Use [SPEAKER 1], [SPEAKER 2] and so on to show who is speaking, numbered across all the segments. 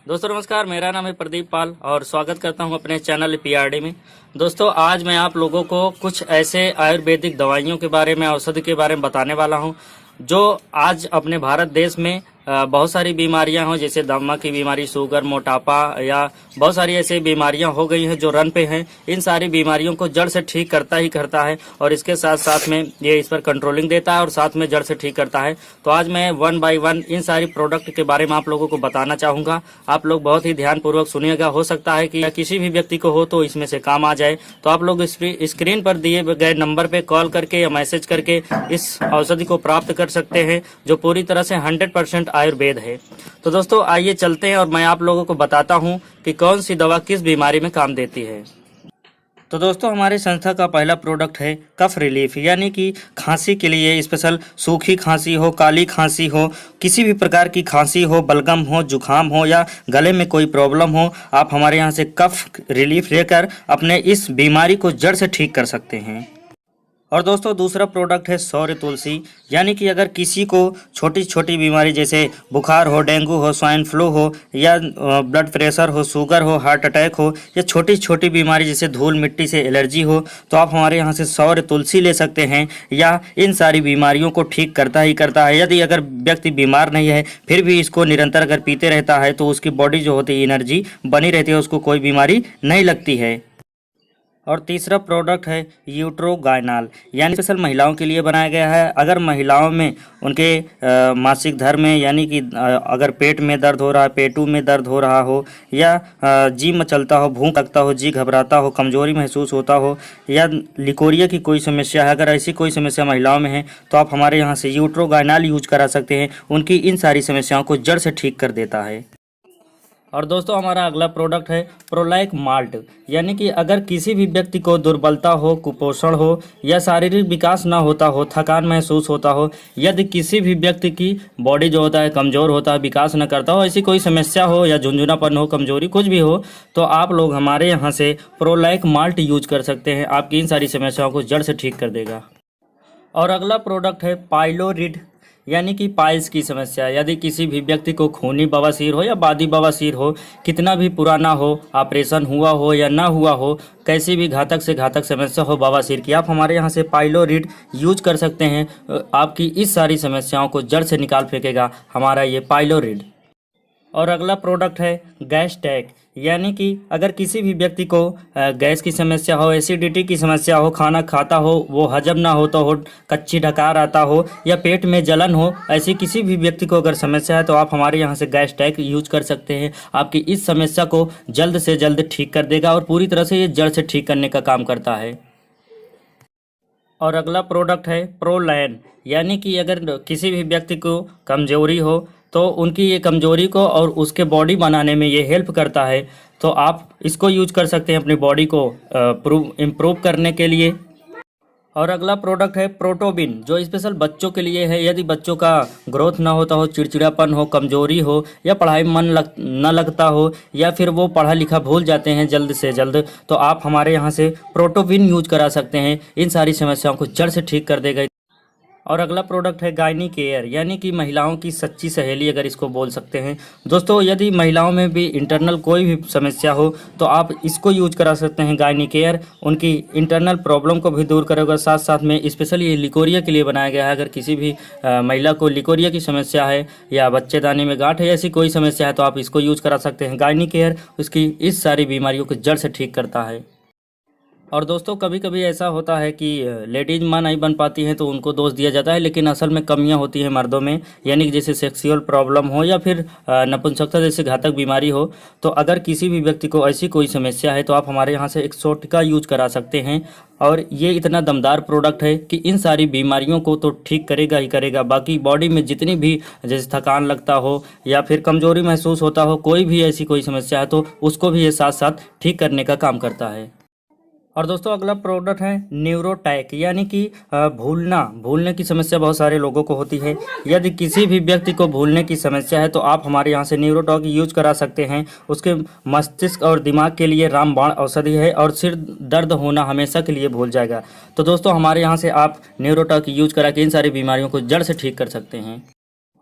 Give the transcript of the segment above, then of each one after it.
[SPEAKER 1] दोस्तों नमस्कार, मेरा नाम है प्रदीप पाल और स्वागत करता हूं अपने चैनल पीआरडी में। दोस्तों आज मैं आप लोगों को कुछ ऐसे आयुर्वेदिक दवाइयों के बारे में, औषधि के बारे में बताने वाला हूं जो आज अपने भारत देश में बहुत सारी बीमारियां हो, जैसे दमा की बीमारी, शुगर, मोटापा या बहुत सारी ऐसी बीमारियां हो गई हैं जो रन पे हैं। इन सारी बीमारियों को जड़ से ठीक करता ही करता है और इसके साथ साथ में ये इस पर कंट्रोलिंग देता है और साथ में जड़ से ठीक करता है। तो आज मैं 1 बाय 1 इन सारी प्रोडक्ट के बारे में आप लोगों को बताना चाहूंगा। आप लोग बहुत ही ध्यानपूर्वक सुनिएगा। हो सकता है कि किसी भी व्यक्ति को हो तो इसमें से काम आ जाए। तो आप लोग स्क्रीन पर दिए गए नंबर पे कॉल करके या मैसेज करके इस औषधि को प्राप्त कर सकते हैं जो पूरी तरह से 100% आयुर्वेद है। तो दोस्तों आइए चलते हैं और मैं आप लोगों को बताता हूं कि कौन सी दवा किस बीमारी में काम देती है। तो दोस्तों हमारी संस्था का पहला प्रोडक्ट है कफ रिलीफ, यानी कि खांसी के लिए स्पेशल। सूखी खांसी हो, काली खांसी हो, किसी भी प्रकार की खांसी हो, बलगम हो, जुखाम हो या गले में कोई प्रॉब्लम हो, आप हमारे यहाँ से कफ रिलीफ लेकर अपने इस बीमारी को जड़ से ठीक कर सकते हैं। और दोस्तों दूसरा प्रोडक्ट है सौर्य तुलसी, यानी कि अगर किसी को छोटी छोटी बीमारी जैसे बुखार हो, डेंगू हो, स्वाइन फ्लू हो या ब्लड प्रेशर हो, शुगर हो, हार्ट अटैक हो या छोटी छोटी बीमारी जैसे धूल मिट्टी से एलर्जी हो, तो आप हमारे यहाँ से सौर्य तुलसी ले सकते हैं। या इन सारी बीमारियों को ठीक करता ही करता है। यदि अगर व्यक्ति बीमार नहीं है फिर भी इसको निरंतर अगर पीते रहता है तो उसकी बॉडी जो होती है एनर्जी बनी रहती है, उसको कोई बीमारी नहीं लगती है। और तीसरा प्रोडक्ट है यूट्रोगाइनाल, यानी स्पेशल महिलाओं के लिए बनाया गया है। अगर महिलाओं में उनके मासिक धर्म में, यानी कि अगर पेट में दर्द हो रहा है, पेटू में दर्द हो रहा हो या जी मचलता हो, भूख लगता हो, जी घबराता हो, कमजोरी महसूस होता हो या लिकोरिया की कोई समस्या है, अगर ऐसी कोई समस्या महिलाओं में है तो आप हमारे यहाँ से यूट्रोगाइनाल यूज करा सकते हैं। उनकी इन सारी समस्याओं को जड़ से ठीक कर देता है। और दोस्तों हमारा अगला प्रोडक्ट है प्रोलाइक माल्ट, यानी कि अगर किसी भी व्यक्ति को दुर्बलता हो, कुपोषण हो या शारीरिक विकास ना होता हो, थकान महसूस होता हो, यदि किसी भी व्यक्ति की बॉडी जो होता है कमज़ोर होता है, विकास न करता हो, ऐसी कोई समस्या हो या झुंझुनापन हो, कमजोरी कुछ भी हो, तो आप लोग हमारे यहाँ से प्रोलाइक माल्ट यूज कर सकते हैं। आपकी इन सारी समस्याओं को जड़ से ठीक कर देगा। और अगला प्रोडक्ट है पाइलोरिड, यानी कि पाइल्स की समस्या। यदि किसी भी व्यक्ति को खूनी बवासीर हो या बादी बवासीर हो, कितना भी पुराना हो, ऑपरेशन हुआ हो या ना हुआ हो, कैसी भी घातक से घातक समस्या हो बवासीर की, आप हमारे यहाँ से पाइलोरिड यूज कर सकते हैं। आपकी इस सारी समस्याओं को जड़ से निकाल फेंकेगा हमारा ये पाइलोरिड। और अगला प्रोडक्ट है गैस्ट्रैक, यानी कि अगर किसी भी व्यक्ति को गैस की समस्या हो, एसिडिटी की समस्या हो, खाना खाता हो वो हजम ना होता हो, कच्ची डकार आता हो या पेट में जलन हो, ऐसी किसी भी व्यक्ति को अगर समस्या है तो आप हमारे यहाँ से गैस्ट्रैक यूज कर सकते हैं। आपकी इस समस्या को जल्द से जल्द ठीक कर देगा और पूरी तरह से ये जड़ से ठीक करने का काम करता है। और अगला प्रोडक्ट है प्रोलैन, यानी कि अगर किसी भी व्यक्ति को कमजोरी हो तो उनकी ये कमजोरी को और उसके बॉडी बनाने में ये हेल्प करता है, तो आप इसको यूज कर सकते हैं अपनी बॉडी को इम्प्रूव करने के लिए। और अगला प्रोडक्ट है प्रोटोबिन, जो स्पेशल बच्चों के लिए है। यदि बच्चों का ग्रोथ ना होता हो, चिड़चिड़ापन हो, कमजोरी हो या पढ़ाई में मन न लगता हो या फिर वो पढ़ा लिखा भूल जाते हैं जल्द से जल्द, तो आप हमारे यहाँ से प्रोटोबिन यूज करा सकते हैं। इन सारी समस्याओं को जड़ से ठीक कर देगा। और अगला प्रोडक्ट है गायनी केयर, यानी कि महिलाओं की सच्ची सहेली अगर इसको बोल सकते हैं। दोस्तों यदि महिलाओं में भी इंटरनल कोई भी समस्या हो तो आप इसको यूज करा सकते हैं गायनी केयर। उनकी इंटरनल प्रॉब्लम को भी दूर करेगा, साथ साथ में स्पेशली ये लिकोरिया के लिए बनाया गया है। अगर किसी भी महिला को लिकोरिया की समस्या है या बच्चेदानी में गांठ है, ऐसी कोई समस्या है तो आप इसको यूज करा सकते हैं। गायनी केयर उसकी इस सारी बीमारियों को जड़ से ठीक करता है। और दोस्तों कभी कभी ऐसा होता है कि लेडीज मां नहीं बन पाती हैं तो उनको दोष दिया जाता है, लेकिन असल में कमियां होती हैं मर्दों में, यानी कि जैसे सेक्सुअल प्रॉब्लम हो या फिर नपुंसकता जैसे घातक बीमारी हो। तो अगर किसी भी व्यक्ति को ऐसी कोई समस्या है तो आप हमारे यहाँ से एक्सोटिका यूज करा सकते हैं। और ये इतना दमदार प्रोडक्ट है कि इन सारी बीमारियों को तो ठीक करेगा ही करेगा, बाकी बॉडी में जितनी भी जैसे थकान लगता हो या फिर कमजोरी महसूस होता हो, कोई भी ऐसी कोई समस्या है तो उसको भी ये साथ साथ ठीक करने का काम करता है। और दोस्तों अगला प्रोडक्ट है न्यूरोटैक, यानी कि भूलने की समस्या बहुत सारे लोगों को होती है। यदि किसी भी व्यक्ति को भूलने की समस्या है तो आप हमारे यहाँ से न्यूरोटैक यूज करा सकते हैं। उसके मस्तिष्क और दिमाग के लिए रामबाण औषधि है और सिर दर्द होना हमेशा के लिए भूल जाएगा। तो दोस्तों हमारे यहाँ से आप न्यूरोटैक यूज करा के इन सारी बीमारियों को जड़ से ठीक कर सकते हैं।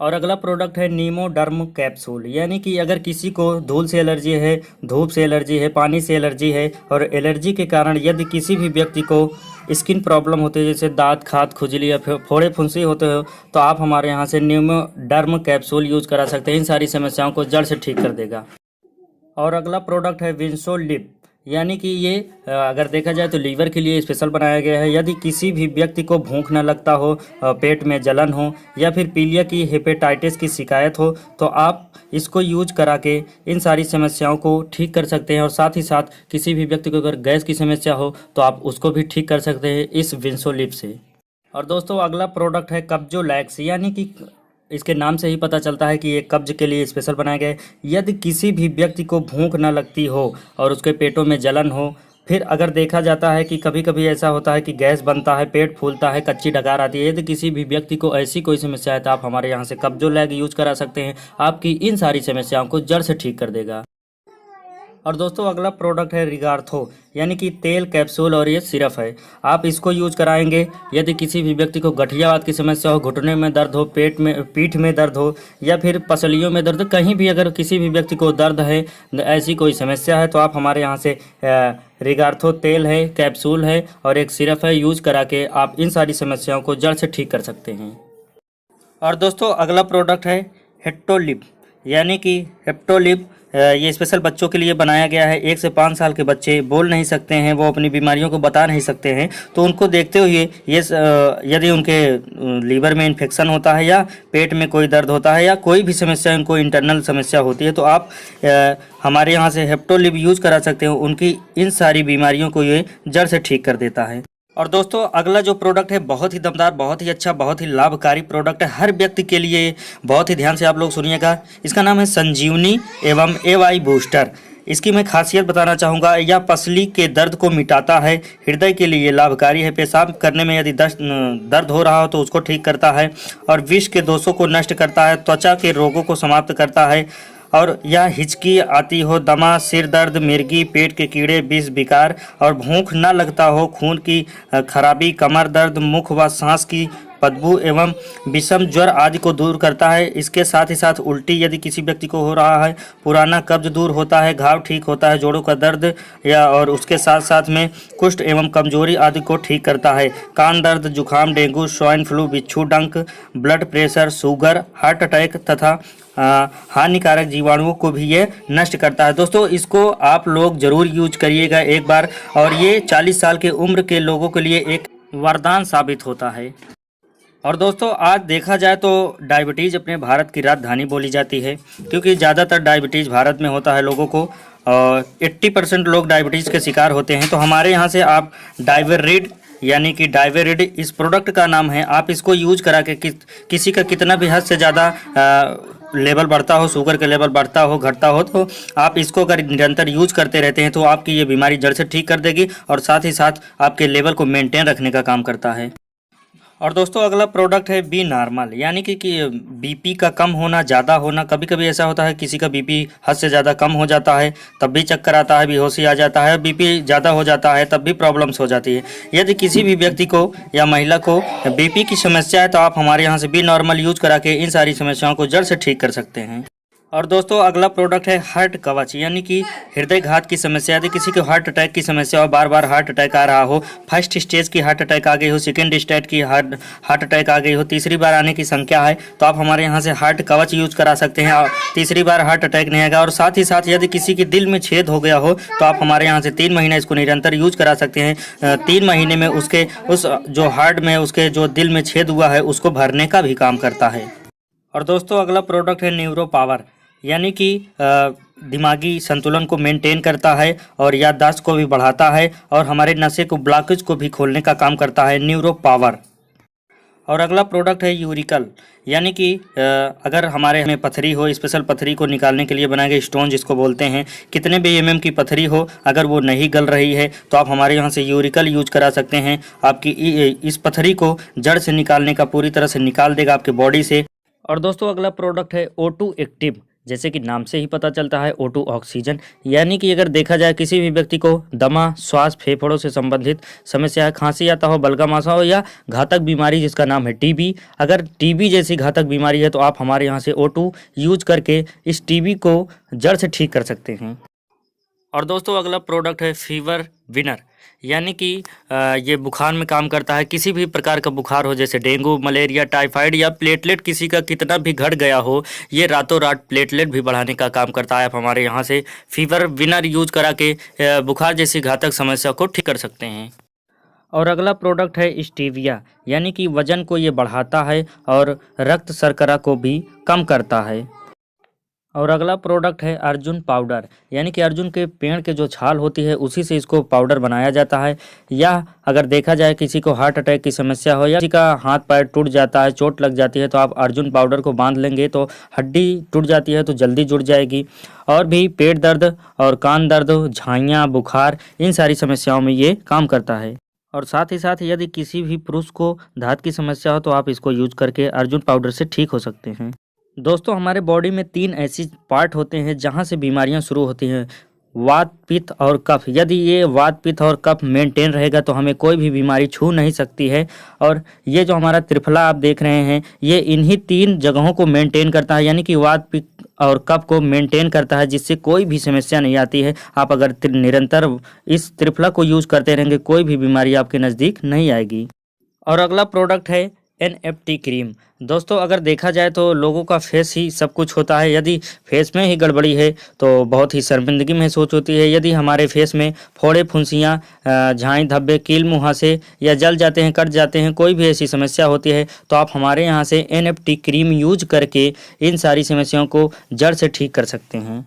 [SPEAKER 1] और अगला प्रोडक्ट है नीमोडर्म कैप्सूल, यानी कि अगर किसी को धूल से एलर्जी है, धूप से एलर्जी है, पानी से एलर्जी है और एलर्जी के कारण यदि किसी भी व्यक्ति को स्किन प्रॉब्लम होती है, जैसे दांत खाद खुजली या फिर फोड़े फुंसी होते हो, तो आप हमारे यहाँ से नीमोडर्म कैप्सूल यूज करा सकते हैं। इन सारी समस्याओं को जड़ से ठीक कर देगा। और अगला प्रोडक्ट है विंसोल लिप, यानी कि ये अगर देखा जाए तो लीवर के लिए स्पेशल बनाया गया है। यदि किसी भी व्यक्ति को भूख न लगता हो, पेट में जलन हो या फिर पीलिया की हेपेटाइटिस की शिकायत हो, तो आप इसको यूज करा के इन सारी समस्याओं को ठीक कर सकते हैं। और साथ ही साथ किसी भी व्यक्ति को अगर गैस की समस्या हो तो आप उसको भी ठीक कर सकते हैं इस विंसोल लिप से। और दोस्तों अगला प्रोडक्ट है कब्जोलैक्स, यानी कि इसके नाम से ही पता चलता है कि ये कब्ज के लिए स्पेशल बनाया गया है। यदि किसी भी व्यक्ति को भूख न लगती हो और उसके पेटों में जलन हो, फिर अगर देखा जाता है कि कभी कभी ऐसा होता है कि गैस बनता है, पेट फूलता है, कच्ची डकार आती है, यदि किसी भी व्यक्ति को ऐसी कोई समस्या है तो आप हमारे यहाँ से कब्जोलैग यूज करा सकते हैं। आपकी इन सारी समस्याओं को जड़ से ठीक कर देगा। और दोस्तों अगला प्रोडक्ट है रिगार्थो, यानी कि तेल कैप्सूल और ये सिरप है। आप इसको यूज कराएंगे यदि किसी भी व्यक्ति को गठियावात की समस्या हो, घुटने में दर्द हो, पीठ में दर्द हो या फिर पसलियों में दर्द, कहीं भी अगर किसी भी व्यक्ति को दर्द है, ऐसी कोई समस्या है, तो आप हमारे यहाँ से रिगार्थो तेल है, कैप्सूल है और एक सिरप है, यूज करा के आप इन सारी समस्याओं को जड़ से ठीक कर सकते हैं। और दोस्तों अगला प्रोडक्ट है हेप्टोलिप, यानी कि हेप्टोलिप ये स्पेशल बच्चों के लिए बनाया गया है। 1 से 5 साल के बच्चे बोल नहीं सकते हैं, वो अपनी बीमारियों को बता नहीं सकते हैं, तो उनको देखते हुए ये यदि उनके लीवर में इन्फेक्शन होता है या पेट में कोई दर्द होता है या कोई भी समस्या उनको इंटरनल समस्या होती है, तो आप हमारे यहाँ से हेप्टोलिप यूज करा सकते हो। उनकी इन सारी बीमारियों को ये जड़ से ठीक कर देता है। और दोस्तों अगला जो प्रोडक्ट है बहुत ही दमदार, बहुत ही अच्छा, बहुत ही लाभकारी प्रोडक्ट है हर व्यक्ति के लिए। बहुत ही ध्यान से आप लोग सुनिएगा। इसका नाम है संजीवनी एवं एवाई बूस्टर। इसकी मैं खासियत बताना चाहूँगा, यह पसली के दर्द को मिटाता है, हृदय के लिए लाभकारी है, पेशाब करने में यदि दर्द हो रहा हो तो उसको ठीक करता है और विष के दोषों को नष्ट करता है, त्वचा के रोगों को समाप्त करता है। और यह हिचकी आती हो, दमा, सिर दर्द, मिर्गी, पेट के कीड़े, विष विकार और भूख न लगता हो, खून की खराबी, कमर दर्द, मुख व सांस की बदबू एवं विषम ज्वर आदि को दूर करता है। इसके साथ ही साथ उल्टी यदि किसी व्यक्ति को हो रहा है, पुराना कब्ज दूर होता है, घाव ठीक होता है, जोड़ों का दर्द या और उसके साथ साथ में कुष्ठ एवं कमजोरी आदि को ठीक करता है। कान दर्द, जुखाम, डेंगू, स्वाइन फ्लू, बिच्छू डंक, blood pressure, sugar, heart attack तथा हानिकारक जीवाणुओं को भी ये नष्ट करता है। दोस्तों इसको आप लोग जरूर यूज करिएगा एक बार, और ये 40 साल के उम्र के लोगों के लिए एक वरदान साबित होता है। और दोस्तों आज देखा जाए तो डायबिटीज़ अपने भारत की राजधानी बोली जाती है, क्योंकि ज़्यादातर डायबिटीज़ भारत में होता है लोगों को, और 80% लोग डायबिटीज़ के शिकार होते हैं। तो हमारे यहाँ से आप डाइवेरिड, यानी कि डाइवेरिड इस प्रोडक्ट का नाम है, आप इसको यूज करा के किसी का कितना भी हद से ज़्यादा लेवल बढ़ता हो, शुगर का लेवल बढ़ता हो, घटता हो, तो आप इसको अगर निरंतर यूज करते रहते हैं तो आपकी ये बीमारी जड़ से ठीक कर देगी और साथ ही साथ आपके लेवल को मेंटेन रखने का काम करता है। और दोस्तों अगला प्रोडक्ट है बी नॉर्मल, यानी कि बीपी का कम होना, ज़्यादा होना। कभी कभी ऐसा होता है किसी का बीपी हद से ज़्यादा कम हो जाता है तब भी चक्कर आता है, बेहोशी आ जाता है, बीपी ज़्यादा हो जाता है तब भी प्रॉब्लम्स हो जाती है। यदि किसी भी व्यक्ति को या महिला को बीपी की समस्या है तो आप हमारे यहाँ से बी नॉर्मल यूज करा के इन सारी समस्याओं को जड़ से ठीक कर सकते हैं। और दोस्तों अगला प्रोडक्ट है हार्ट कवच, यानी कि हृदय घात की समस्या। यदि किसी को हार्ट अटैक की समस्या हो, बार बार हार्ट अटैक आ रहा हो, फर्स्ट स्टेज की हार्ट अटैक आ गई हो, सेकेंड स्टेज की हार्ट अटैक आ गई हो, तीसरी बार आने की संख्या है, तो आप हमारे यहाँ से हार्ट कवच यूज करा सकते हैं और तीसरी बार हार्ट अटैक नहीं आएगा। और साथ ही साथ यदि किसी के दिल में छेद हो गया हो तो आप हमारे यहाँ से 3 महीने इसको निरंतर यूज करा सकते हैं। 3 महीने में उसके उस जो हार्ट में उसके जो दिल में छेद हुआ है उसको भरने का भी काम करता है। और दोस्तों अगला प्रोडक्ट है न्यूरो पावर, यानी कि दिमागी संतुलन को मेंटेन करता है और याददाश्त को भी बढ़ाता है और हमारे नशे को, ब्लॉकेज को भी खोलने का काम करता है न्यूरो पावर। और अगला प्रोडक्ट है यूरिकल, यानी कि अगर हमारे में पथरी हो, स्पेशल पथरी को निकालने के लिए बनाए गए स्टोन जिसको बोलते हैं, कितने भी mm की पथरी हो, अगर वो नहीं गल रही है तो आप हमारे यहाँ से यूरिकल यूज करा सकते हैं। आपकी इस पथरी को जड़ से निकालने का पूरी तरह से निकाल देगा आपके बॉडी से। और दोस्तों अगला प्रोडक्ट है O2 एक्टिव, जैसे कि नाम से ही पता चलता है O2 ऑक्सीजन, यानी कि अगर देखा जाए किसी भी व्यक्ति को दमा, श्वास, फेफड़ों से संबंधित समस्या है, खांसी आता हो, बलगम आता हो या घातक बीमारी जिसका नाम है टीबी, अगर टीबी जैसी घातक बीमारी है तो आप हमारे यहाँ से O2 यूज करके इस टीबी को जड़ से ठीक कर सकते हैं। और दोस्तों अगला प्रोडक्ट है फीवर विनर, यानी कि ये बुखार में काम करता है। किसी भी प्रकार का बुखार हो, जैसे डेंगू, मलेरिया, टाइफाइड या प्लेटलेट किसी का कितना भी घट गया हो, ये रातों रात प्लेटलेट भी बढ़ाने का काम करता है। आप हमारे यहाँ से फीवर विनर यूज करा के बुखार जैसी घातक समस्या को ठीक कर सकते हैं। और अगला प्रोडक्ट है स्टीविया, यानी कि वजन को ये बढ़ाता है और रक्त शर्करा को भी कम करता है। और अगला प्रोडक्ट है अर्जुन पाउडर, यानी कि अर्जुन के पेड़ के जो छाल होती है उसी से इसको पाउडर बनाया जाता है। या अगर देखा जाए किसी को हार्ट अटैक की समस्या हो या किसी का हाथ पैर टूट जाता है, चोट लग जाती है, तो आप अर्जुन पाउडर को बांध लेंगे तो हड्डी टूट जाती है तो जल्दी जुड़ जाएगी। और भी पेट दर्द और कान दर्द, झाइयाँ, बुखार, इन सारी समस्याओं में ये काम करता है। और साथ ही साथ यदि किसी भी पुरुष को दांत की समस्या हो तो आप इसको यूज करके अर्जुन पाउडर से ठीक हो सकते हैं। दोस्तों हमारे बॉडी में 3 ऐसी पार्ट होते हैं जहां से बीमारियां शुरू होती हैं, वात, पित्त और कफ। यदि ये वात, पित्त और कफ मेंटेन रहेगा तो हमें कोई भी बीमारी छू नहीं सकती है। और ये जो हमारा त्रिफला आप देख रहे हैं, ये इन्हीं 3 जगहों को मेंटेन करता है, यानी कि वात, पित्त और कफ को मेंटेन करता है, जिससे कोई भी समस्या नहीं आती है। आप अगर निरंतर इस त्रिफला को यूज करते रहेंगे कोई भी बीमारी आपके नज़दीक नहीं आएगी। और अगला प्रोडक्ट है NFT क्रीम। दोस्तों अगर देखा जाए तो लोगों का फेस ही सब कुछ होता है। यदि फेस में ही गड़बड़ी है तो बहुत ही शर्मिंदगी महसूस होती है। यदि हमारे फेस में फोड़े, फुंसियाँ, झाई, धब्बे, कील, मुहासे या जल जाते हैं, कट जाते हैं, कोई भी ऐसी समस्या होती है तो आप हमारे यहाँ से NFT क्रीम यूज करके इन सारी समस्याओं को जड़ से ठीक कर सकते हैं।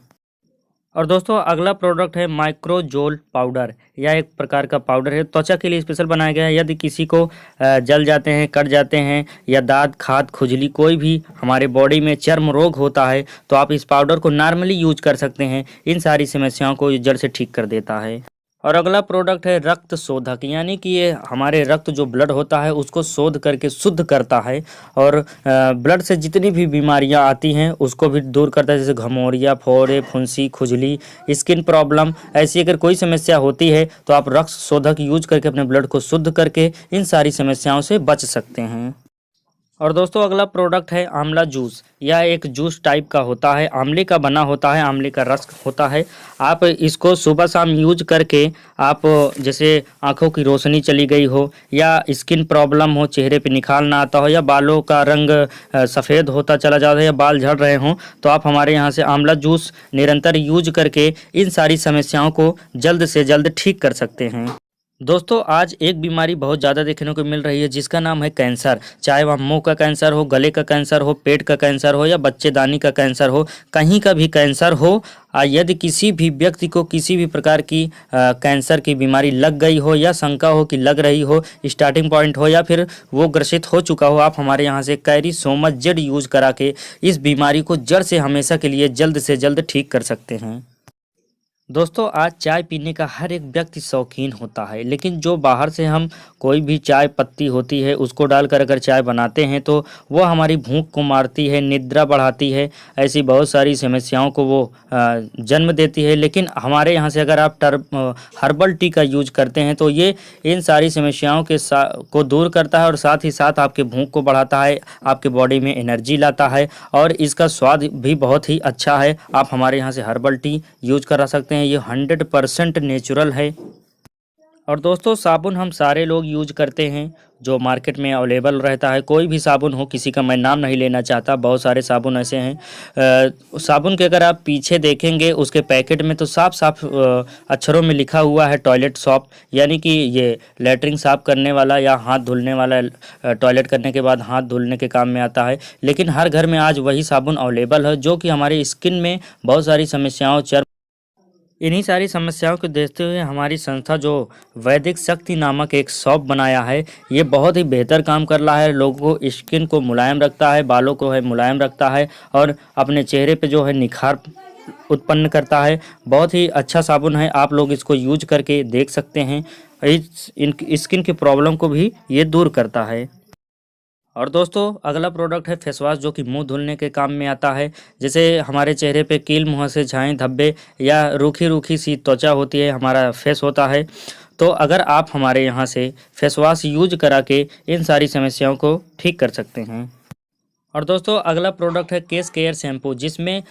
[SPEAKER 1] और दोस्तों अगला प्रोडक्ट है माइक्रोजोल पाउडर। यह एक प्रकार का पाउडर है, त्वचा के लिए स्पेशल बनाया गया है। यदि किसी को जल जाते हैं, कट जाते हैं या दांत, खाद, खुजली, कोई भी हमारे बॉडी में चर्म रोग होता है तो आप इस पाउडर को नॉर्मली यूज कर सकते हैं। इन सारी समस्याओं को जड़ से ठीक कर देता है। और अगला प्रोडक्ट है रक्त शोधक, यानी कि ये हमारे रक्त जो ब्लड होता है उसको शोध करके शुद्ध करता है और ब्लड से जितनी भी बीमारियां आती हैं उसको भी दूर करता है, जैसे घमौरिया, फोड़े, फुंसी, खुजली, स्किन प्रॉब्लम। ऐसी अगर कोई समस्या होती है तो आप रक्त शोधक यूज करके अपने ब्लड को शुद्ध करके इन सारी समस्याओं से बच सकते हैं। और दोस्तों अगला प्रोडक्ट है आंवला जूस। यह एक जूस टाइप का होता है, आंवले का बना होता है, आंवले का रस होता है। आप इसको सुबह शाम यूज करके आप जैसे आंखों की रोशनी चली गई हो या स्किन प्रॉब्लम हो, चेहरे पे निखार ना आता हो या बालों का रंग सफ़ेद होता चला जाता है या बाल झड़ रहे हों, तो आप हमारे यहाँ से आंवला जूस निरंतर यूज करके इन सारी समस्याओं को जल्द से जल्द ठीक कर सकते हैं। दोस्तों आज एक बीमारी बहुत ज़्यादा देखने को मिल रही है जिसका नाम है कैंसर। चाहे वह मुंह का कैंसर हो, गले का कैंसर हो, पेट का कैंसर हो या बच्चेदानी का कैंसर हो, कहीं का भी कैंसर हो। यदि किसी भी व्यक्ति को किसी भी प्रकार की कैंसर की बीमारी लग गई हो या शंका हो कि लग रही हो, स्टार्टिंग पॉइंट हो या फिर वो ग्रसित हो चुका हो, आप हमारे यहाँ से कैरिसोमस जेड यूज करा के इस बीमारी को जड़ से हमेशा के लिए जल्द से जल्द ठीक कर सकते हैं। दोस्तों आज चाय पीने का हर एक व्यक्ति शौकीन होता है, लेकिन जो बाहर से हम कोई भी चाय पत्ती होती है उसको डालकर अगर चाय बनाते हैं तो वो हमारी भूख को मारती है, निद्रा बढ़ाती है, ऐसी बहुत सारी समस्याओं को वो जन्म देती है। लेकिन हमारे यहाँ से अगर आप हर्बल टी का यूज करते हैं तो ये इन सारी समस्याओं को दूर करता है और साथ ही साथ आपके भूख को बढ़ाता है, आपके बॉडी में एनर्जी लाता है और इसका स्वाद भी बहुत ही अच्छा है। आप हमारे यहाँ से हर्बल टी यूज करा सकते हैं, ये 100% नेचुरल है। और दोस्तों साबुन हम सारे लोग यूज करते हैं जो मार्केट में अवेलेबल रहता है, कोई भी साबुन हो, किसी का मैं नाम नहीं लेना चाहता, बहुत सारे साबुन ऐसे हैं। साबुन के अगर आप पीछे देखेंगे उसके पैकेट में तो साफ साफ अक्षरों में लिखा हुआ है टॉयलेट सॉप, यानी कि ये लैट्रिन साफ करने वाला या हाथ धुलने वाला, टॉयलेट करने के बाद हाथ धुलने के काम में आता है। लेकिन हर घर में आज वही साबुन अवेलेबल है जो कि हमारी स्किन में बहुत सारी समस्याओं, चर्म, इन्हीं सारी समस्याओं को देखते हुए हमारी संस्था जो वैदिक शक्ति नामक एक शॉप बनाया है, ये बहुत ही बेहतर काम कर रहा है। लोगों को स्किन को मुलायम रखता है, बालों को है मुलायम रखता है और अपने चेहरे पे जो है निखार उत्पन्न करता है। बहुत ही अच्छा साबुन है, आप लोग इसको यूज करके देख सकते हैं। इस स्किन की प्रॉब्लम को भी ये दूर करता है। और दोस्तों अगला प्रोडक्ट है फेस वॉश, जो कि मुंह धुलने के काम में आता है। जैसे हमारे चेहरे पे कील, मुंह से झाई, धब्बे या रूखी रूखी सी त्वचा होती है, हमारा फेस होता है, तो अगर आप हमारे यहाँ से फेस वॉश यूज करा के इन सारी समस्याओं को ठीक कर सकते हैं। और दोस्तों अगला प्रोडक्ट है केस केयर शैम्पू, जिसमें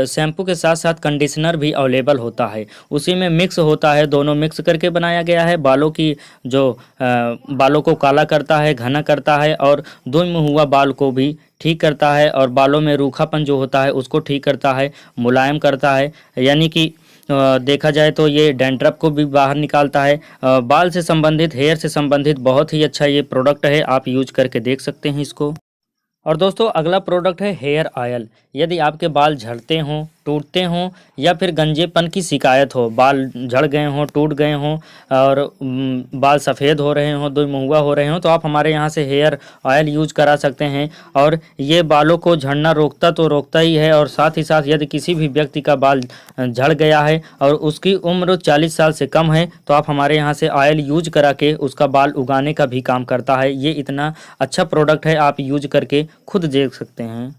[SPEAKER 1] शैम्पू के साथ साथ कंडीशनर भी अवेलेबल होता है। उसी में मिक्स होता है, दोनों मिक्स करके बनाया गया है। बालों की जो बालों को काला करता है, घना करता है, और धुंध हुआ बाल को भी ठीक करता है, और बालों में रूखापन जो होता है उसको ठीक करता है, मुलायम करता है। यानी कि देखा जाए तो ये डैंड्रफ को भी बाहर निकालता है। बाल से संबंधित, हेयर से संबंधित बहुत ही अच्छा ये प्रोडक्ट है, आप यूज करके देख सकते हैं इसको। और दोस्तों अगला प्रोडक्ट है हेयर ऑयल। यदि आपके बाल झड़ते हों, टूटते हों, या फिर गंजेपन की शिकायत हो, बाल झड़ गए हों, टूट गए हों, और बाल सफ़ेद हो रहे हों, दुमुहुआ हो रहे हों, तो आप हमारे यहाँ से हेयर ऑयल यूज करा सकते हैं। और ये बालों को झड़ना रोकता तो रोकता ही है, और साथ ही साथ यदि किसी भी व्यक्ति का बाल झड़ गया है और उसकी उम्र 40 साल से कम है, तो आप हमारे यहाँ से ऑयल यूज करा के उसका बाल उगाने का भी काम करता है। ये इतना अच्छा प्रोडक्ट है, आप यूज करके खुद देख सकते हैं।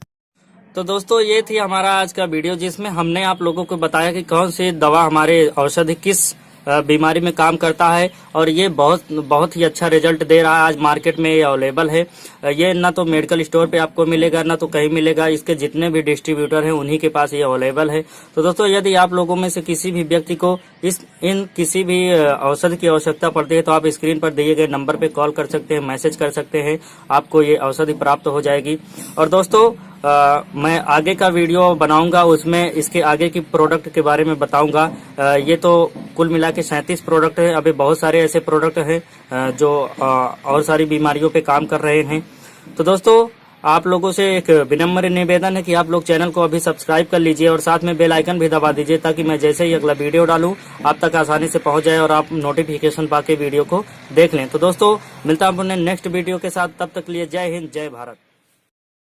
[SPEAKER 1] तो दोस्तों ये थी हमारा आज का वीडियो, जिसमें हमने आप लोगों को बताया कि कौन सी दवा हमारे औषधि किस बीमारी में काम करता है, और ये बहुत ही अच्छा रिजल्ट दे रहा है। आज मार्केट में ये अवेलेबल है। ये ना तो मेडिकल स्टोर पे आपको मिलेगा, ना तो कहीं मिलेगा। इसके जितने भी डिस्ट्रीब्यूटर हैं उन्हीं के पास ये अवेलेबल है। तो दोस्तों यदि आप लोगों में से किसी भी व्यक्ति को इन किसी भी औषधि की आवश्यकता पड़ती है, तो आप स्क्रीन पर दिए गए नंबर पे कॉल कर सकते हैं, मैसेज कर सकते हैं, आपको ये औषधि प्राप्त हो जाएगी। और दोस्तों मैं आगे का वीडियो बनाऊंगा, उसमें इसके आगे की प्रोडक्ट के बारे में बताऊंगा। ये तो कुल मिला के 37 प्रोडक्ट है। अभी बहुत सारे ऐसे प्रोडक्ट हैं जो और सारी बीमारियों पे काम कर रहे हैं। तो दोस्तों आप लोगों से एक विनम्र निवेदन है कि आप लोग चैनल को अभी सब्सक्राइब कर लीजिए, और साथ में बेल आइकन भी दबा दीजिए, ताकि मैं जैसे ही अगला वीडियो डालूं आप तक आसानी से पहुंच जाए और आप नोटिफिकेशन पाके वीडियो को देख लें। तो दोस्तों मिलता हूं अपने नेक्स्ट वीडियो के साथ, तब तक के लिए जय हिंद, जय भारत।